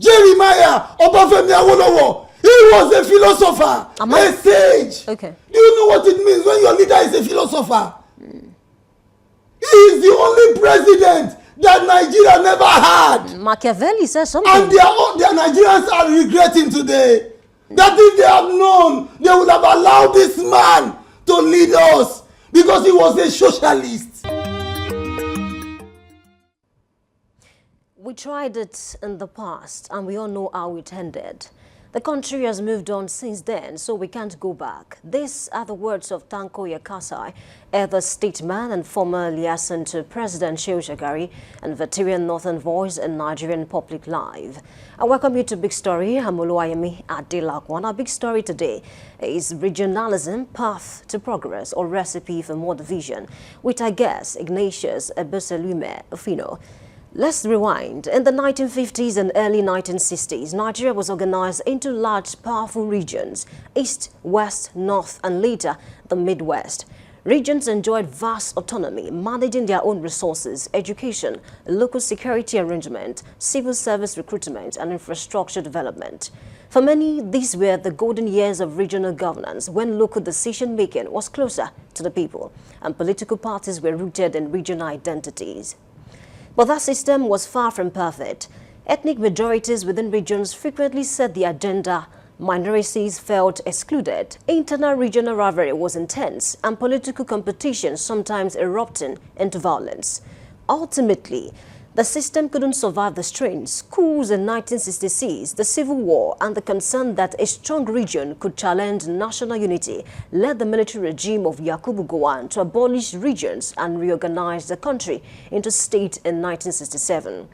Jeremiah Obafemi Awolowo, he was a philosopher, a sage. Okay. Do you know what it means when your leader is a philosopher? He is the only president that Nigeria never had. Machiavelli says something. And their Nigerians are regretting today that if they have known, they would have allowed this man to lead us because he was a socialist. We tried it in the past and we all know how it ended. The country has moved on since then, so we can't go back. These are the words of Tanko Yakasai, the statesman and former liaison to President Shehu Shagari and veteran Northern Voice in Nigerian Public Live. I welcome you to Big Story. I'm Oluwayemi Adelakun. Our big story today is regionalism, path to progress or recipe for more division, with our guest Ignatius Eboeseliume, Ofino. Let's rewind. In the 1950s and early 1960s, Nigeria was organized into large, powerful regions, East, West, North, and later the Midwest. Regions enjoyed vast autonomy, managing their own resources, education, local security arrangement, civil service recruitment, and infrastructure development. For many, these were the golden years of regional governance, when local decision-making was closer to the people, and political parties were rooted in regional identities. But that system was far from perfect. Ethnic majorities within regions frequently set the agenda. Minorities felt excluded. Internal regional rivalry was intense, and political competition sometimes erupting into violence. Ultimately, the system couldn't survive the strains, coups in 1966, the Civil War, and the concern that a strong region could challenge national unity led the military regime of Yakubu Gowon to abolish regions and reorganize the country into state in 1967.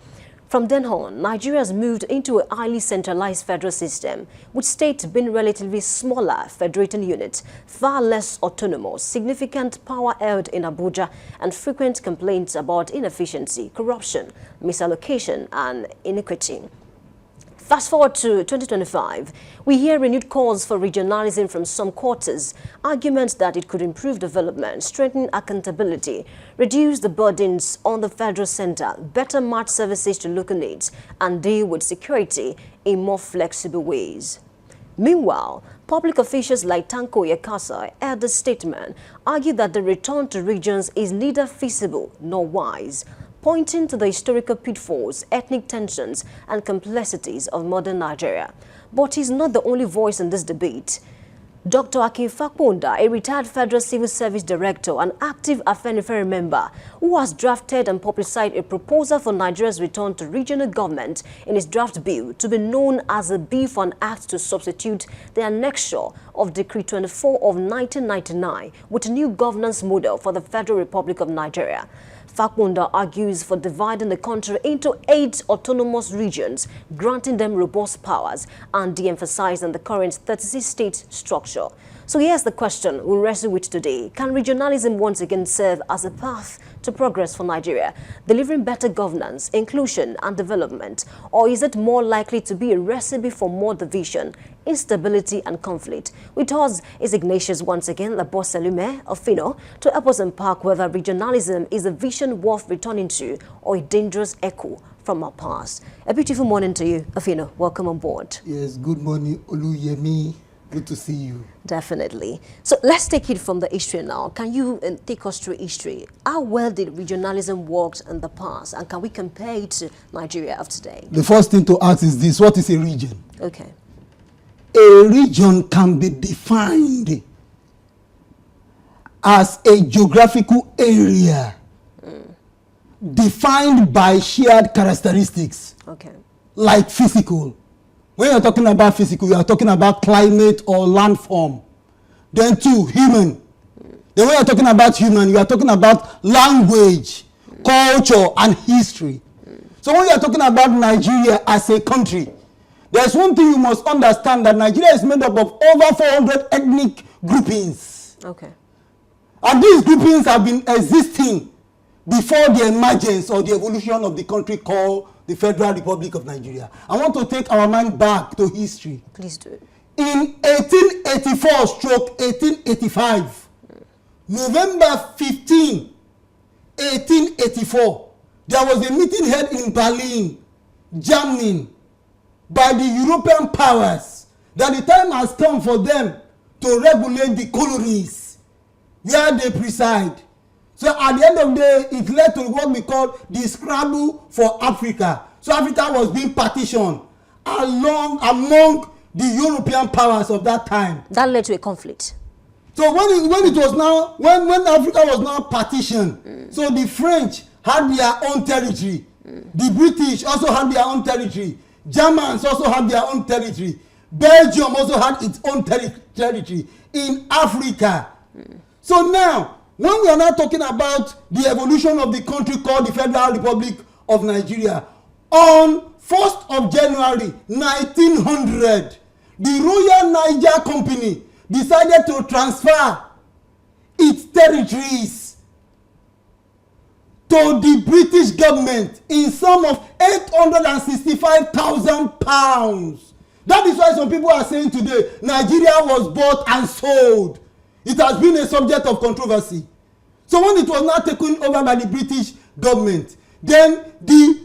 From then on, Nigeria has moved into a highly centralized federal system, with states being relatively smaller federating units, far less autonomous, significant power held in Abuja, and frequent complaints about inefficiency, corruption, misallocation, and inequity. Fast forward to 2025, we hear renewed calls for regionalism from some quarters, arguments that it could improve development, strengthen accountability, reduce the burdens on the federal center, better match services to local needs, and deal with security in more flexible ways. Meanwhile, public officials like Tanko Yakasai, elder statesman, argue that the return to regions is neither feasible nor wise, pointing to the historical pitfalls, ethnic tensions, and complexities of modern Nigeria. But he's not the only voice in this debate. Dr. Akin Fakponda, a retired Federal Civil Service Director and active Afenifere member, who has drafted and publicized a proposal for Nigeria's return to regional government in his draft bill to be known as a Bill for an Act to substitute the annexure of Decree 24 of 1999 with a new governance model for the Federal Republic of Nigeria. Fakponda argues for dividing the country into 8 autonomous regions, granting them robust powers, and de-emphasizing the current 36-state structure. So here's the question we'll wrestle with today. Can regionalism once again serve as a path to progress for Nigeria, delivering better governance, inclusion, and development? Or is it more likely to be a recipe for more division, instability, and conflict? With us is Ignatius once again, Eboeseliume, Ofino, to help us unpack whether regionalism is a vision worth returning to or a dangerous echo from our past. A beautiful morning to you, Ofino. Welcome on board. Yes, good morning, Oluwayemi. Good to see you. Definitely. So let's take it from the history now. Can you take us through history? How well did regionalism work in the past, and can we compare it to Nigeria of today? The first thing to ask is this: what is a region? Okay. A region can be defined as a geographical area defined by shared characteristics, like physical. When you're talking about physical, you are talking about climate or landform. Then 2, human. Then when you're talking about human, you are talking about language, culture, and history. So when you're talking about Nigeria as a country, there's one thing you must understand, that Nigeria is made up of over 400 ethnic groupings. Okay. And these groupings have been existing before the emergence or the evolution of the country called the Federal Republic of Nigeria. I want to take our mind back to history. Please do. In 1884/1885, November 15, 1884, there was a meeting held in Berlin, Germany, by the European powers that the time has come for them to regulate the colonies where they preside. So at the end of the day, it led to what we call the scramble for Africa. So Africa was being partitioned among the European powers of that time. That led to a conflict. So when Africa was now partitioned, so the French had their own territory, the British also had their own territory, Germans also had their own territory, Belgium also had its own territory in Africa. So now, when we are now talking about the evolution of the country called the Federal Republic of Nigeria, on 1st of January 1900, the Royal Niger Company decided to transfer its territories to the British government in sum of £865,000. That is why some people are saying today, Nigeria was bought and sold. It has been a subject of controversy. So when it was now taken over by the British government, then the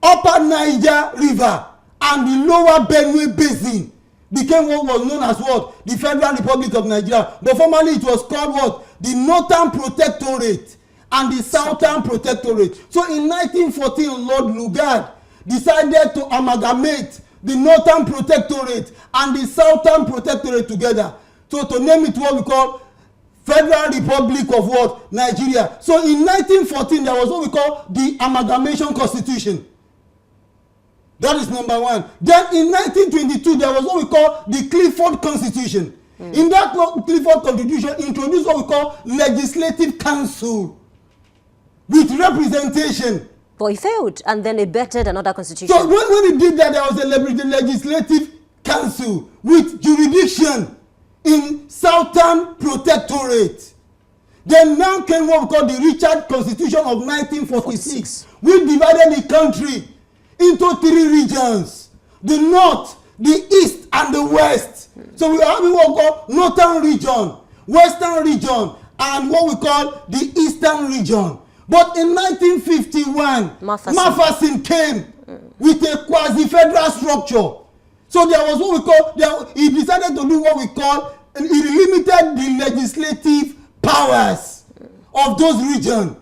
upper Niger River and the lower Benue Basin became what was known as what? The Federal Republic of Nigeria. But formerly it was called what? The Northern Protectorate and the Southern Protectorate. So in 1914, Lord Lugard decided to amalgamate the Northern Protectorate and the Southern Protectorate together. So to name it what we call Federal Republic of what? Nigeria. So in 1914, there was what we call the Amalgamation Constitution. That is number one. Then in 1922, there was what we call the Clifford Constitution. In that Clifford Constitution, introduced what we call Legislative Council with representation. But it failed, and then it bettered another constitution. So when it did that, there was a Legislative Council with jurisdiction in Southern Protectorate. Then now came what we call the Richard Constitution of 1946, which divided the country into 3 regions: the North, the East, and the West. So we are having what we call Northern Region, Western Region, and what we call the Eastern Region. But in 1951, Maffasin came with a quasi-federal structure. So there was what we call, he decided to do what we call, he limited the legislative powers of those regions.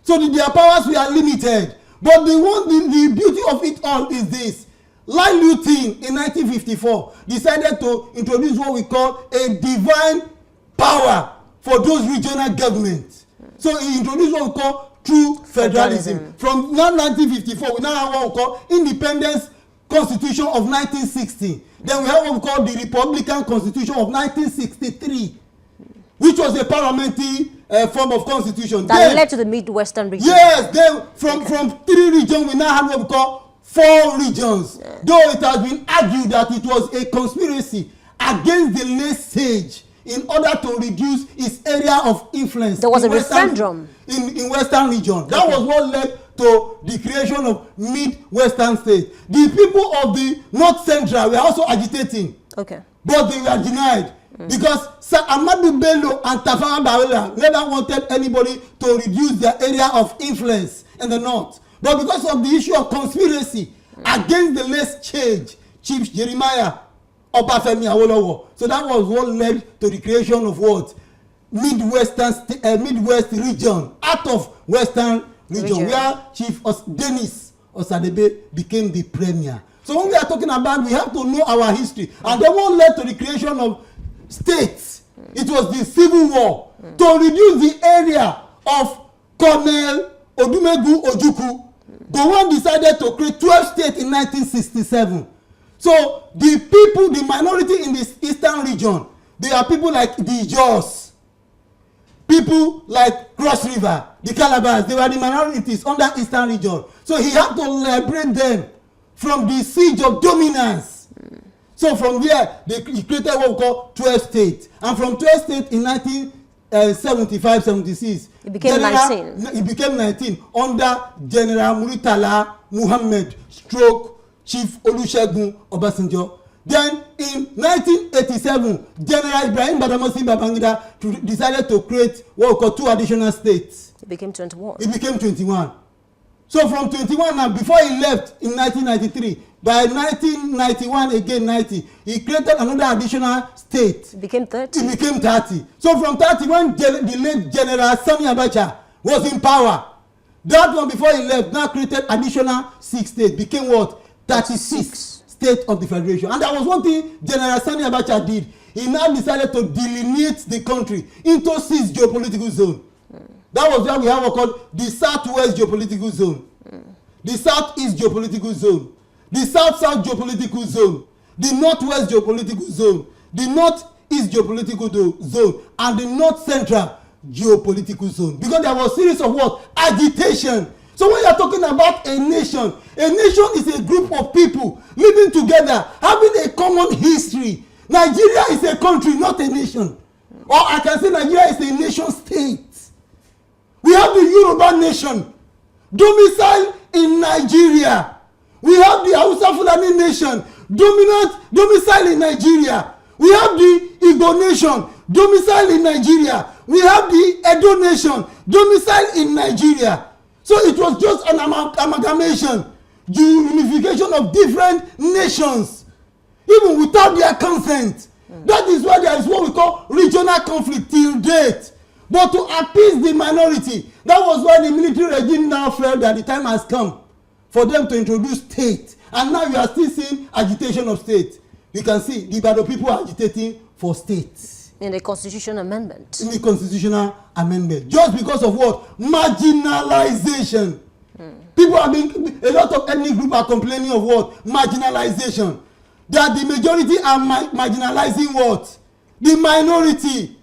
So their powers were limited. But the beauty of it all is this. Lai Lutin in 1954 decided to introduce what we call a divine power for those regional governments. So he introduced what we call true federalism. From 1954, we now have what we call Independence Constitution of 1960. Then we have what we call the Republican Constitution of 1963, which was a parliamentary form of constitution. That led to the Midwestern region. Yes, then from 3 regions, we now have what we call 4 regions. Yeah. Though it has been argued that it was a conspiracy against the late sage in order to reduce its area of influence. There was a referendum in Western region. That was what led to the creation of Midwestern states. The people of the North Central were also agitating, but they were denied. Because Sir Ahmadu Bello and Tafawa Balewa never wanted anybody to reduce their area of influence in the north. But because of the issue of conspiracy against the late change, Chief Jeremiah Obafemi Awolowo. So that was what led to the creation of what? Midwest region, out of Western region, where Chief Dennis Osadebe became the premier. So when we are talking about, we have to know our history. And then what led to the creation of states? It was the Civil War to reduce the area of Colonel Odumegu Ojukwu. The one decided to create 12 states in 1967. So the people, the minority in this eastern region, they are people like the Ijaws, people like Cross River, the Calabars. They were the minorities under eastern region. So he had to liberate them from the siege of dominance. So from there, he created what we call 12 states. And from 12 states in 1975-76, it became 19. It became 19 under General Muritala Muhammad stroke Chief Olusegun Obasanjo. Then in 1987, General Ibrahim Badamasi Babangida decided to create what we call 2 additional states. It became 21. It became 21. So from 21 now, before he left in 1993, by 1991 again 90, he created another additional state. It became 30. It became 30. So from 30, when the late General Sani Abacha was in power, that one before he left now created additional 6 states, became what? 36 states of the federation. And that was one thing General Sani Abacha did. He now decided to delineate the country into 6 geopolitical zones. That was why we have what called the Southwest geopolitical zone, the Southeast geopolitical zone, the South-South geopolitical zone, the Northwest geopolitical zone, the Northeast geopolitical zone, and the North-Central geopolitical zone. Because there was a series of what? Agitation. So when you are talking about a nation is a group of people living together, having a common history. Nigeria is a country, not a nation. Or I can say Nigeria is a nation state. We have the Yoruba nation, domicile in Nigeria. We have the Hausa Fulani nation, domicile in Nigeria. We have the Igbo nation, domicile in Nigeria. We have the Edo nation, domicile in Nigeria. So it was just an amalgamation, the unification of different nations, even without their consent. That is why there is what we call regional conflict till date. But to appease the minority, that was why the military regime now felt that the time has come for them to introduce state. And now you are still seeing agitation of state. You can see the Ibadan people are agitating for states. In the constitutional amendment. In the constitutional amendment. Just because of what? Marginalization. People are being, a lot of ethnic groups are complaining of what? Marginalization. That the majority are marginalizing what? The minority.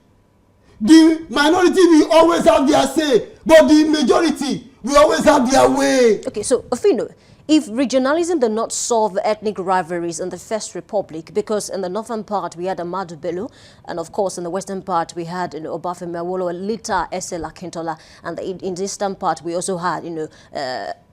The minority will always have their say, but the majority will always have their way. Okay, so Ofino, if regionalism did not solve ethnic rivalries in the First Republic, because in the northern part we had Ahmadu Bello, and of course in the western part we had Obafemi Awolowo, later Akintola, and in the eastern part we also had Nnamdi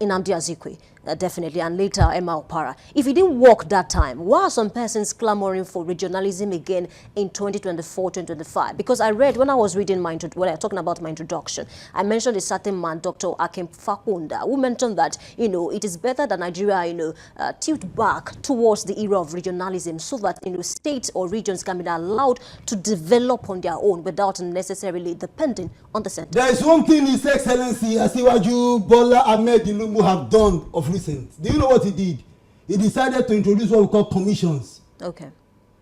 Azikiwe. Definitely, and later Emma Opara. If it didn't work that time, why are some persons clamoring for regionalism again in 2024-2025? Because I read, when I was reading when I was talking about my introduction, I mentioned a certain man, Dr. Akim Fakunda, who mentioned that, it is better that Nigeria, tilt back towards the era of regionalism so that, states or regions can be allowed to develop on their own without necessarily depending on the center. There is one thing His Excellency Asiwaju Bola Ahmed Tinubu have done of recent. Do you know what he did? He decided to introduce what we call commissions. Okay.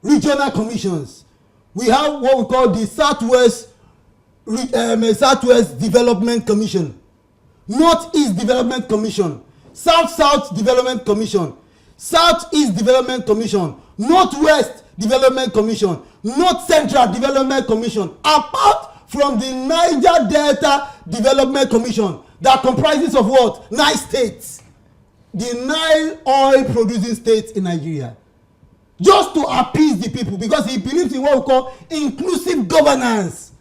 Regional commissions. We have what we call the Southwest Development Commission, Northeast Development Commission, South-South Development Commission, Southeast Development Commission, Northwest Development Commission, North Central Development Commission, apart from the Niger Delta Development Commission that comprises of what? 9 states. The 9 oil producing states in Nigeria. Just to appease the people, because he believes in what we call inclusive governance.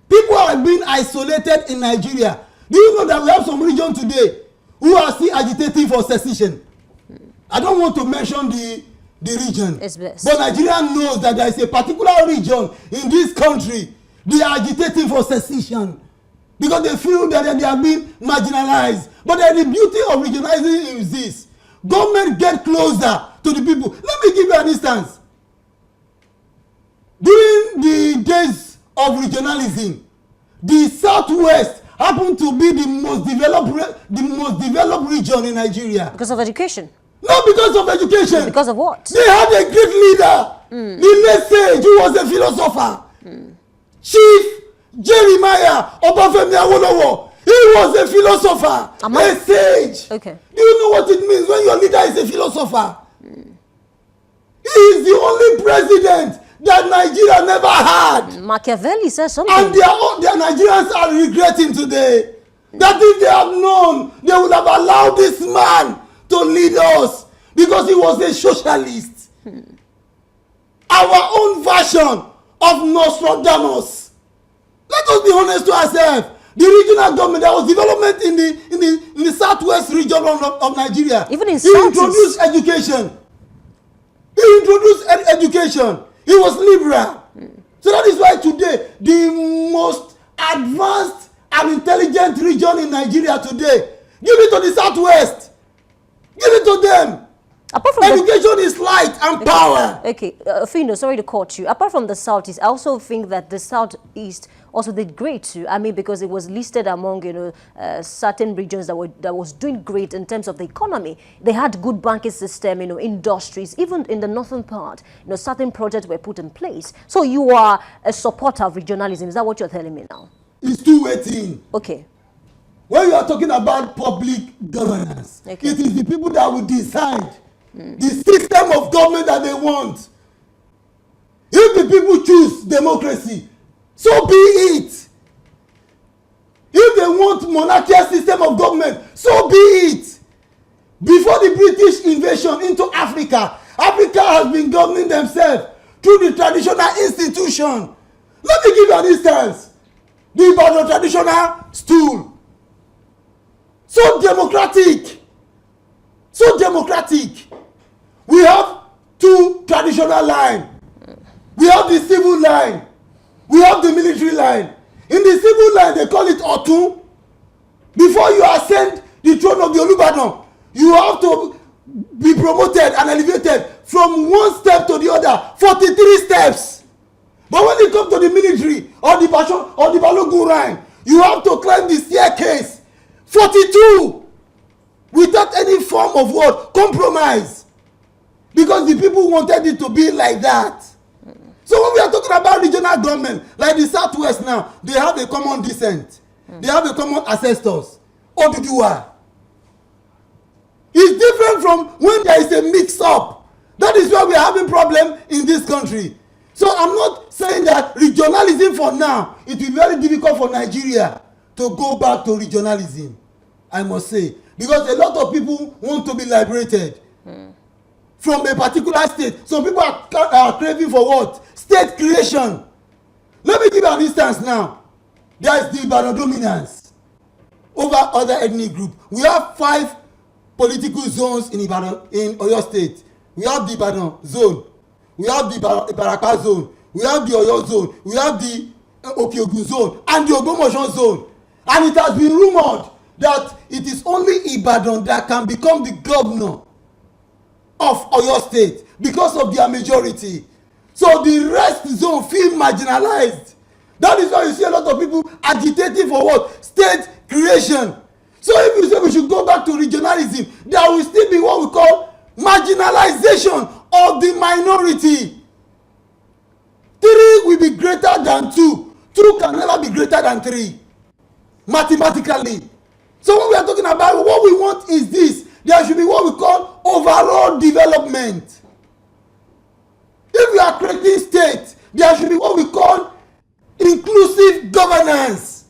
People are being isolated in Nigeria. Do you know that we have some region today who are still agitating for secession? I don't want to mention the region. It's best. But Nigeria knows that there is a particular region in this country. They are agitating for secession because they feel that they are being marginalized. But the beauty of regionalism is this. Government get closer to the people. Let me give you an instance. During the days of regionalism, the Southwest happened to be the most developed region in Nigeria. Because of education? Not because of education. Because of what? They had a great leader. The late sage who was a philosopher. Chief Jeremiah Obafemi Awolowo. He was a philosopher, a sage. Okay. Do you know what it means when your leader is a philosopher? He is the only president that Nigeria never had. Machiavelli says something. And their Nigerians are regretting today that if they have known, they would have allowed this man to lead us because he was a socialist. Our own version of Nostradamus. Let us be honest to ourselves. The regional government, there was development in the southwest region of Nigeria. Even in He introduced education. He was liberal. So that is why today, the most advanced and intelligent region in Nigeria today Give it to the Southwest. Give it to them. Apart from education is light and power. Okay, Ofino, sorry to cut you. Apart from the Southeast, I also think that the Southeast also did great too. I mean, because it was listed among, certain regions that was doing great in terms of the economy. They had good banking system, industries. Even in the northern part, certain projects were put in place. So you are a supporter of regionalism. Is that what you're telling me now? It's two-way. Okay. When you are talking about public governance, okay, it is the people that will decide the system of government that they want. If the people choose democracy, so be it. If they want monarchical system of government, so be it. Before the British invasion into Africa, Africa has been governing themselves through the traditional institution. Let me give you an instance. The Ibadan traditional stool. So democratic. So democratic. We have two traditional lines. We have the civil line. We have the military line. In the civil line, they call it Otun. Before you ascend the throne of the Olubadan, you have to be promoted and elevated from one step to the other, 43 steps. But when it comes to the military or the Balogun line, you have to climb the staircase, 42, without any form of what? Compromise. Because the people wanted it to be like that. So when we are talking about regional government, like the Southwest now, they have a common descent. They have a common ancestors. Oduduwa. It's different from when there is a mix-up. That is why we are having problem in this country. So I'm not saying that regionalism for now, it will be very difficult for Nigeria to go back to regionalism, I must say. Because a lot of people want to be liberated from a particular state. Some people are craving for what? State creation. Let me give you an instance now. There is the Ibadan dominance over other ethnic groups. We have 5 political zones in Ibadan, in Oyo State. We have the Ibadan zone. We have the Ibaraka zone. We have the Oyo zone. We have the Okeogun zone and the Ogbomoso zone. And it has been rumored that it is only Ibadan that can become the governor of Oyo State because of their majority. So the rest zone feel marginalized. That is why you see a lot of people agitating for what? State creation. So if you say we should go back to regionalism, there will still be what we call marginalization of the minority. 3 will be greater than 2. 2 can never be greater than 3. Mathematically. So when we are talking about what we want is this. There should be what we call overall development. If we are creating state, there should be what we call inclusive governance.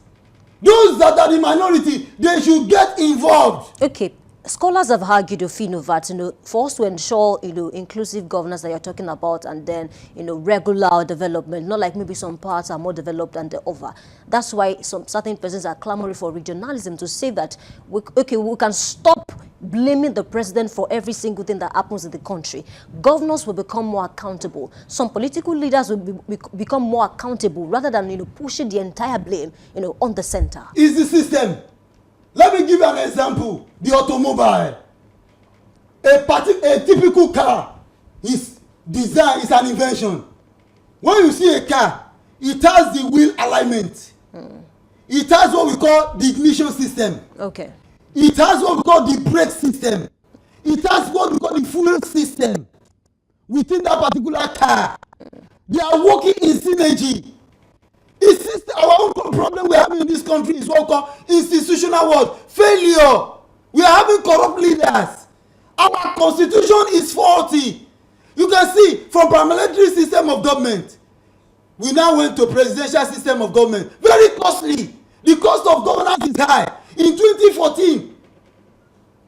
Those that are the minority, they should get involved. Okay. Scholars have argued, Ofino, that, for us to ensure, inclusive governance that you're talking about, and then, regular development, not like maybe some parts are more developed than the other. That's why some certain persons are clamoring for regionalism to say that, we can stop blaming the president for every single thing that happens in the country. Governors will become more accountable. Some political leaders will become more accountable rather than, pushing the entire blame, on the center. It's the system. Let me give you an example. The automobile. A typical car is designed, is an invention. When you see a car, it has the wheel alignment. It has what we call the ignition system. Okay. It has what we call the brake system. It has what we call the fuel system within that particular car. They are working in synergy. Our own problem we have in this country is what we call institutional failure. We are having corrupt leaders. Our constitution is faulty. You can see from parliamentary system of government, we now went to presidential system of government. Very costly. The cost of governance is high. In 2014,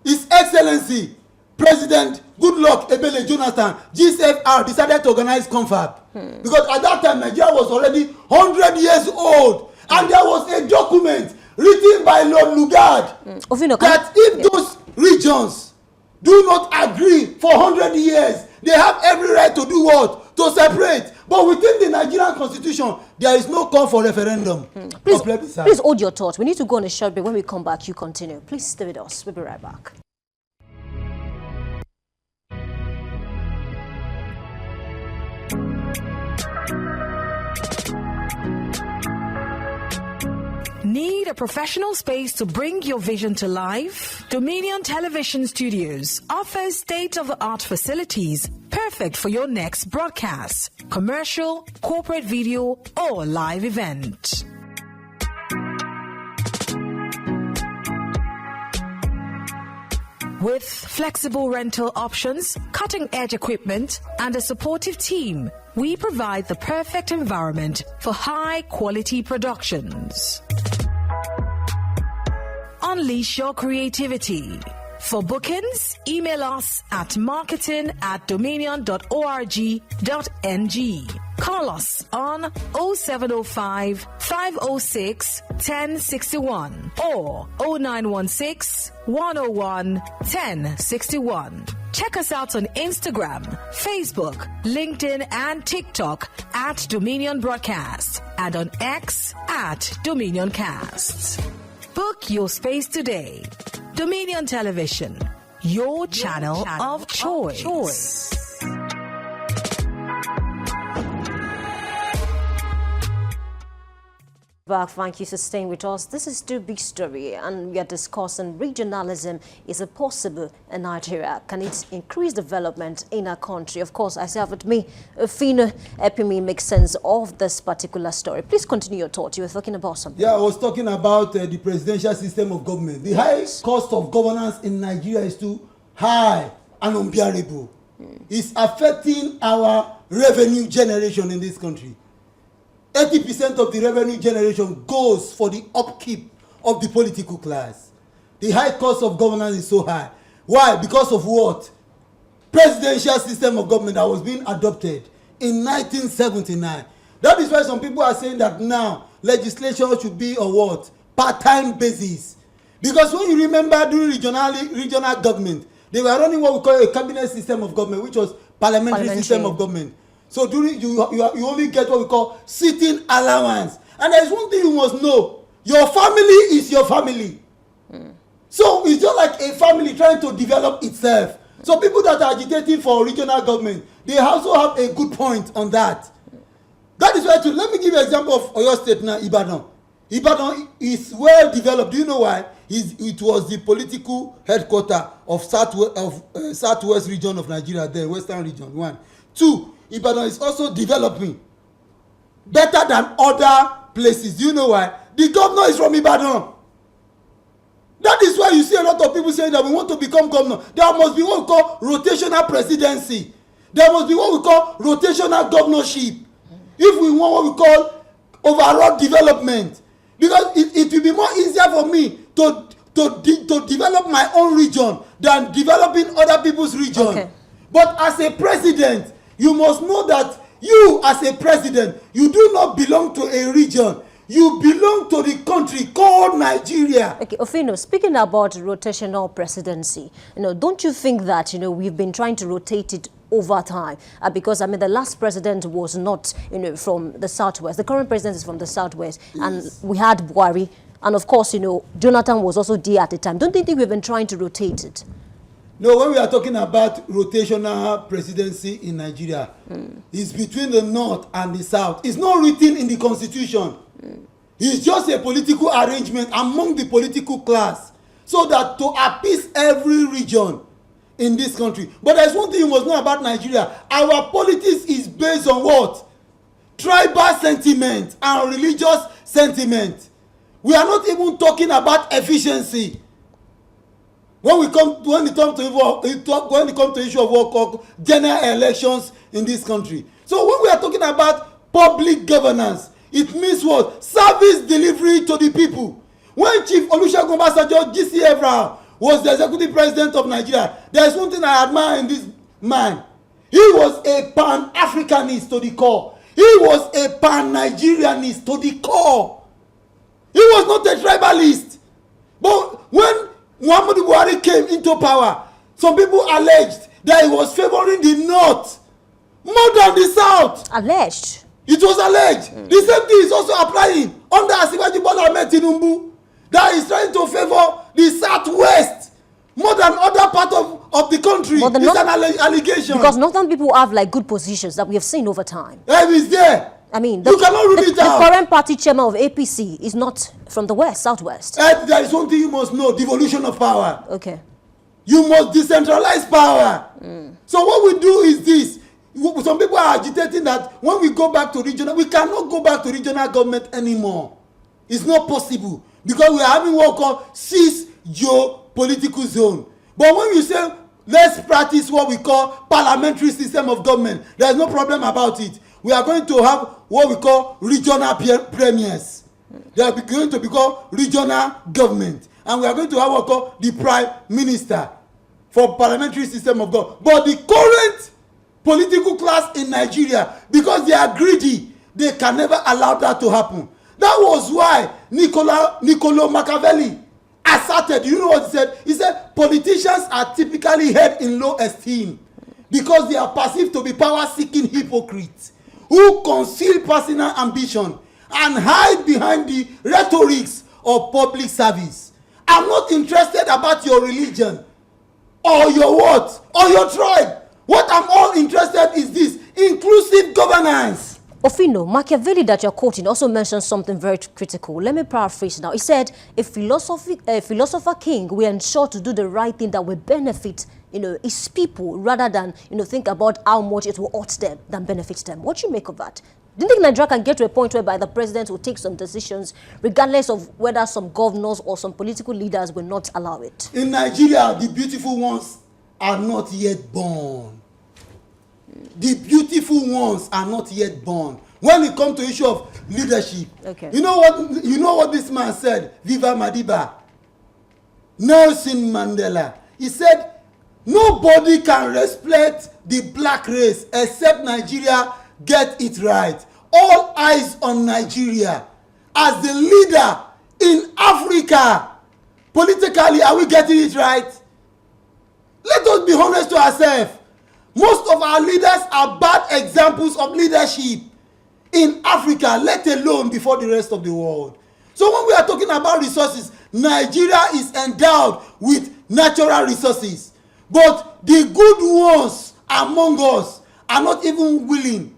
His Excellency President Goodluck Ebele Jonathan, GCFR, decided to organize confab. Because at that time, Nigeria was already 100 years old. And there was a document written by Lord Lugard that if those regions do not agree for 100 years, they have every right to do what? To separate. But But within the Nigerian constitution, there is no call for referendum. Please hold your thoughts. We need to go on a short break. When we come back, you continue. Please stay with us. We'll be right back. Need a professional space to bring your vision to life? Dominion Television Studios offers state-of-the-art facilities perfect for your next broadcast, commercial, corporate video, or live event. With flexible rental options, cutting-edge equipment, and a supportive team, we provide the perfect environment for high-quality productions. Unleash your creativity. For bookings, email us at marketing@dominion.org.ng. Call us on 0705 506 1061 or 0916 101 1061. Check us out on Instagram, Facebook, LinkedIn, and TikTok at Dominion Broadcast and on X at Dominion Cast. Book your space today. Dominion Television, your channel of choice. Back, thank you for staying with us. This is the big story, and we are discussing regionalism. Is it possible in Nigeria? Can it increase development in our country? Of course, I say with me, Ofino, helping me make sense of this particular story. Please continue your thought. You were talking about something. Yeah, I was talking about the presidential system of government. The high cost of governance in Nigeria is too high and unbearable. It's affecting our revenue generation in this country. 80% of the revenue generation goes for the upkeep of the political class. The high cost of governance is so high. Why? Because of what? Presidential system of government that was being adopted in 1979. That is why some people are saying that now legislation should be on what? Part-time basis. Because when you remember during regional government, they were running what we call a cabinet system of government, which was parliamentary system of government. So during you only get what we call sitting allowance. And there is one thing you must know: your family is your family. So it's just like a family trying to develop itself. So people that are agitating for regional government, they also have a good point on that. That is why let me give you an example of Oyo State now, Ibadan. Ibadan is well developed. Do you know why? It was the political headquarters of Southwest region of Nigeria, then Western region. 1. 2. Ibadan is also developing better than other places. Do you know why? The governor is from Ibadan. That is why you see a lot of people saying that we want to become governor. There must be what we call rotational presidency. There must be what we call rotational governorship. If we want what we call overall development. Because it will be more easier for me to develop my own region than developing other people's region. Okay. But as a president, you must know that you as a president, you do not belong to a region. You belong to the country called Nigeria. Okay, Ofino, speaking about rotational presidency, don't you think that, we've been trying to rotate it over time? Because, the last president was not, from the Southwest. The current president is from the Southwest. Yes. And we had Buhari. And of course, Jonathan was also there at the time. Don't you think we've been trying to rotate it? No, when we are talking about rotational presidency in Nigeria, it's between the North and the South. It's not written in the Constitution. It's just a political arrangement among the political class so that to appease every region in this country. But there's one thing you must know about Nigeria. Our politics is based on what? Tribal sentiment and religious sentiment. We are not even talking about efficiency. When it comes to issue of what called general elections in this country. So when we are talking about public governance, it means what? Service delivery to the people. When Chief Olusegun Obasanjo GC Evra was the executive president of Nigeria, there is one thing I admire in this man. He was a pan-Africanist to the core. He was a pan-Nigerianist to the core. He was not a tribalist. But when Muhammadu Buhari came into power, some people alleged that he was favoring the North more than the South. Alleged. It was alleged. The same thing is also applying under Asiwaju Bola Ahmed Tinubu, that is trying to favor the Southwest more than other part of the country. It's an allegation. Because northern people have like good positions that we have seen over time. It's there. I mean, you cannot rule it out. The current party chairman of APC is not from the West, Southwest. There is one thing you must know: devolution of power. Okay. You must decentralize power. So what we do is this. Some people are agitating that when we go back to regional, we cannot go back to regional government anymore. It's not possible because we are having what we call 6 geopolitical zone. But when you say let's practice what we call parliamentary system of government, there is no problem about it. We are going to have what we call regional premiers. They are going to be called regional government. And we are going to have what we call the prime minister for parliamentary system of government. But the current political class in Nigeria, because they are greedy, they can never allow that to happen. That was why Niccolo Machiavelli asserted, you know what he said? He said, politicians are typically held in low esteem because they are perceived to be power-seeking hypocrites who conceal personal ambition and hide behind the rhetorics of public service. I'm not interested about your religion or your what or your tribe. What I'm all interested is this: inclusive governance. Ofino, Machiavelli that you're quoting also mentioned something very critical. Let me paraphrase now. He said, a philosopher king will ensure to do the right thing that will benefit, his people, rather than, think about how much it will hurt them than benefit them. What do you make of that? Do you think Nigeria can get to a point whereby the president will take some decisions, regardless of whether some governors or some political leaders will not allow it? In Nigeria, the beautiful ones are not yet born. The beautiful ones are not yet born. When it comes to issue of leadership, okay. You know what this man said? Viva Madiba. Nelson Mandela. He said, nobody can respect the black race except Nigeria get it right. All eyes on Nigeria as the leader in Africa. Politically, are we getting it right? Let us be honest to ourselves. Most of our leaders are bad examples of leadership in Africa, let alone before the rest of the world. So when we are talking about resources, Nigeria is endowed with natural resources. But the good ones among us are not even willing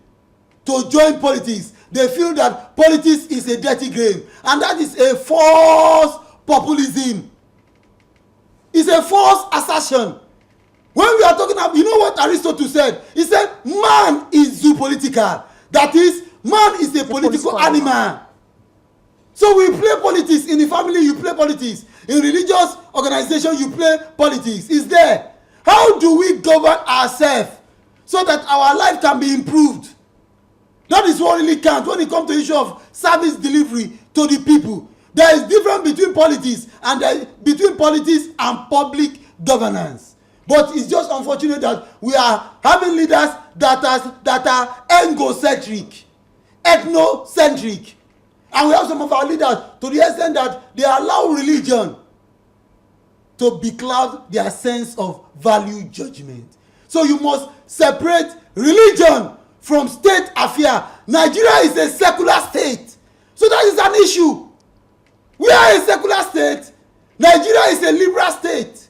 to join politics. They feel that politics is a dirty game. And that is a false populism. It's a false assertion. When we are talking about, you know what Aristotle said? He said, man is zoopolitical. That is, man is a political animal. So we play politics. In the family, you play politics. In religious organization, you play politics. It's there. How do we govern ourselves so that our life can be improved? That is what really counts when it comes to the issue of service delivery to the people. There is difference between politics and public governance. But it's just unfortunate that we are having leaders that are egocentric, ethnocentric. And we have some of our leaders to the extent that they allow religion to becloud their sense of value judgment. So you must separate religion from state affair. Nigeria is a secular state. So that is an issue. We are a secular state. Nigeria is a liberal state.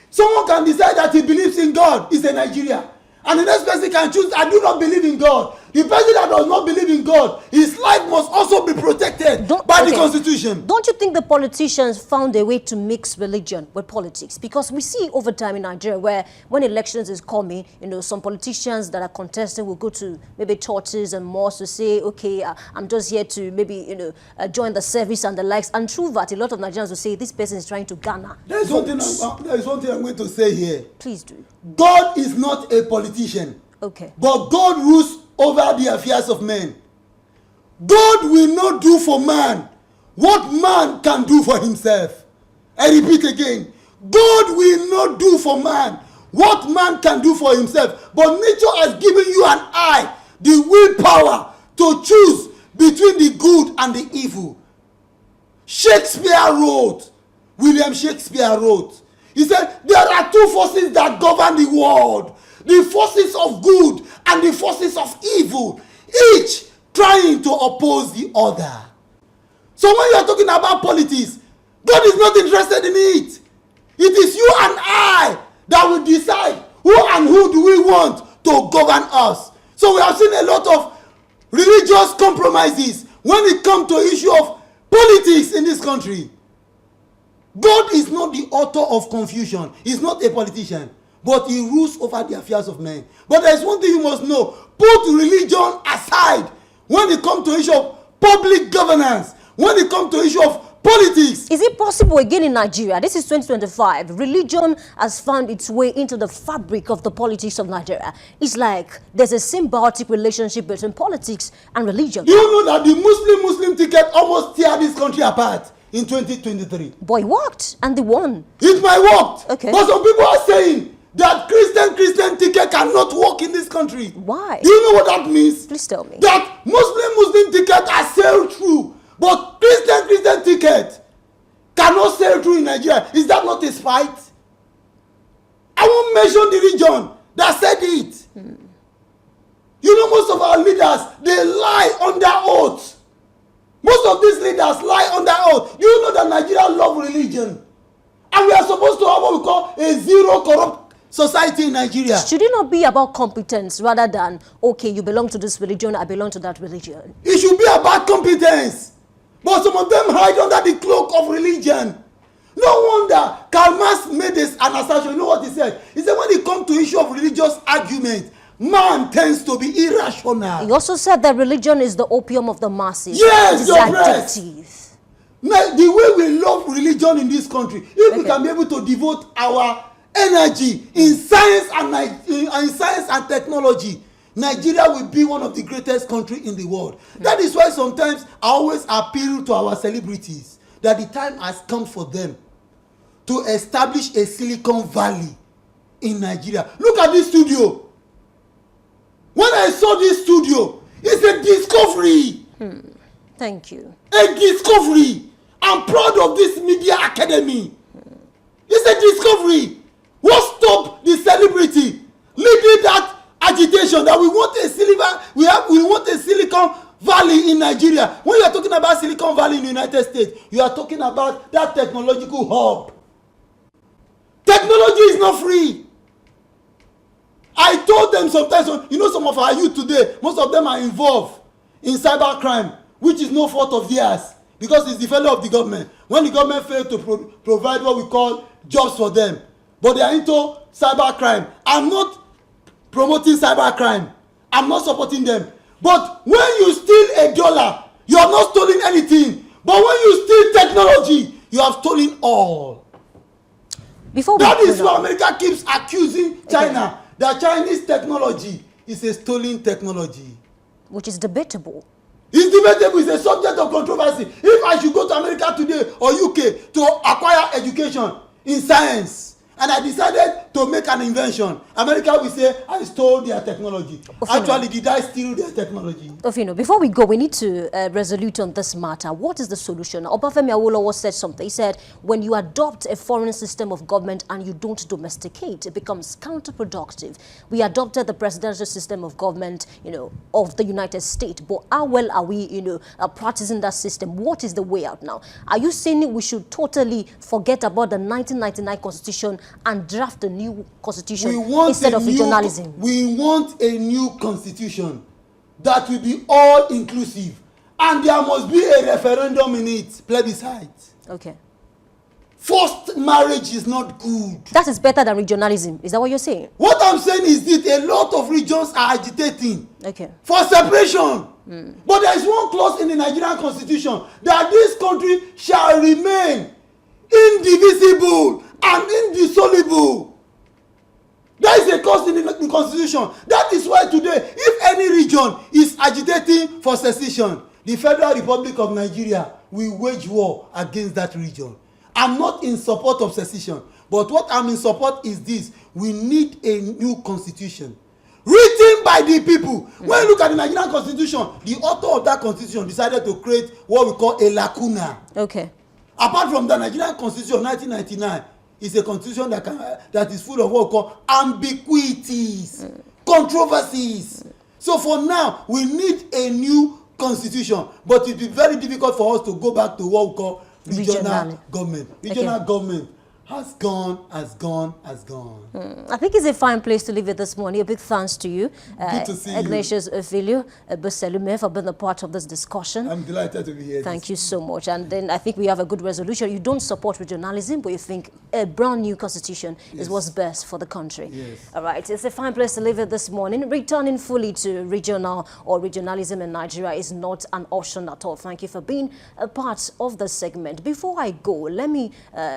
Someone can decide that he believes in God is a Nigeria. And the next person can choose, I do not believe in God. The person that does not believe in God, his life must also be protected by the Constitution. Don't you think the politicians found a way to mix religion with politics? Because we see over time in Nigeria where when elections is coming, some politicians that are contesting will go to maybe churches and mosques to say, okay, I'm just here to maybe, join the service and the likes. And through that, a lot of Nigerians will say, this person is trying to garner. There is one thing I'm going to say here. Please do. God is not a politician. Okay. But God rules over the affairs of men. God will not do for man what man can do for himself. I repeat again. God will not do for man what man can do for himself. But nature has given you and I the willpower to choose between the good and the evil. William Shakespeare wrote, he said, there are two forces that govern the world. the forces of good and the forces of evil, each trying to oppose the other. So when you are talking about politics, God is not interested in it. It is you and I that will decide who do we want to govern us. So we have seen a lot of religious compromises when it comes to issue of politics in this country. God is not the author of confusion. He's not a politician, but he rules over the affairs of men. But there's one thing you must know. Put religion aside when it comes to issue of public governance, when it comes to issue of politics. Is it possible again in Nigeria? This is 2025. Religion has found its way into the fabric of the politics of Nigeria. It's like there's a symbiotic relationship between politics and religion. Do you know that the Muslim ticket almost tear this country apart in 2023? But it worked, and they won. It might work. Okay. But some people are saying that Christian ticket cannot work in this country. Why? Do you know what that means? Please tell me. That Muslim ticket are sailed through, but Christian ticket cannot sail through in Nigeria. Is that not a spite? I won't mention the region that said it. You know, most of our leaders, they lie under oath. Most of these leaders lie under oath. You know that Nigeria love religion. And we are supposed to have what we call a zero corrupt society in Nigeria. Should it not be about competence rather than, okay, you belong to this religion, I belong to that religion? It should be about competence. But some of them hide under the cloak of religion. No wonder Karl Marx made this an assertion. You know what he said? He said when it comes to issue of religious argument, man tends to be irrational. He also said that religion is the opium of the masses. Yes, it's your addictive. Now, the way we love religion in this country, if we can be able to devote our energy in science and technology, Nigeria will be one of the greatest countries in the world. That is why sometimes I always appeal to our celebrities that the time has come for them to establish a Silicon Valley in Nigeria. Look at this studio. When I saw this studio, it's a discovery. Thank you. A discovery. I'm proud of this media academy. It's a discovery. What stopped the celebrity leading that agitation that we want a Silicon Valley in Nigeria? When you are talking about Silicon Valley in the United States, you are talking about that technological hub. Technology is not free. I told them sometimes, you know, some of our youth today, most of them are involved in cybercrime, which is no fault of theirs, because it's the failure of the government. When the government failed to provide what we call jobs for them, but they are into cybercrime. I'm not promoting cybercrime. I'm not supporting them. But when you steal $1, you have not stolen anything. But when you steal technology, you have stolen all. That is why America keeps accusing China that Chinese technology is a stolen technology. Which is debatable. It's debatable. It's a subject of controversy. If I should go to America today or UK to acquire education in science, and I decided to make an invention, America will say, I stole their technology. Ofino. Actually, did I steal their technology? Ofino, before we go, we need to resolute on this matter. What is the solution? Obafemi Awolowo said something. He said, when you adopt a foreign system of government and you don't domesticate, it becomes counterproductive. We adopted the presidential system of government, you know, of the United States. But how well are we, you know, practicing that system? What is the way out now? Are you saying we should totally forget about the 1999 Constitution and draft a new constitution instead of regionalism? We want a new constitution that will be all inclusive, and there must be a referendum in it, plebiscite. Okay. Forced marriage is not good. That is better than regionalism. Is that what you're saying? What I'm saying is that a lot of regions are agitating for separation. But there is one clause in the Nigerian constitution that this country shall remain indivisible and indissoluble. There is a clause in the constitution. That is why today, if any region is agitating for secession, the Federal Republic of Nigeria will wage war against that region. I'm not in support of secession, but what I'm in support is this: we need a new constitution written by the people. When you look at the Nigerian constitution, the author of that constitution decided to create what we call a lacuna. Okay. Apart from the Nigerian constitution of 1999, is a constitution that is full of what we call ambiguities, controversies. So for now, we need a new constitution, but it will be very difficult for us to go back to what we call regional government. Regional government has gone. I think it's a fine place to leave it this morning. A big thanks to you, Good to see Ignatius, Ofino, Eboeseliume, for being a part of this discussion. I'm delighted to be here. Thank you so much. And then I think we have a good resolution. You don't support regionalism, but you think a brand new constitution is what's best for the country. Yes. All right. It's a fine place to leave it this morning. Returning fully to regional or regionalism in Nigeria is not an option at all. Thank you for being a part of the segment. Before I go, let me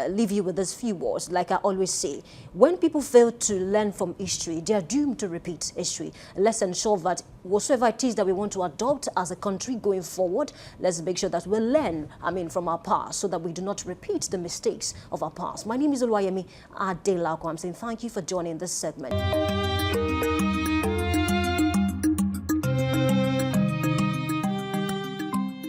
leave you with this few words. Like I always say, when people fail to learn from history, they are doomed to repeat history. Let's ensure that whatsoever it is that we want to adopt as a country going forward, let's make sure that we learn, from our past so that we do not repeat the mistakes of our past. My name is Oluwayemi Adelakun. I'm saying thank you for joining this segment.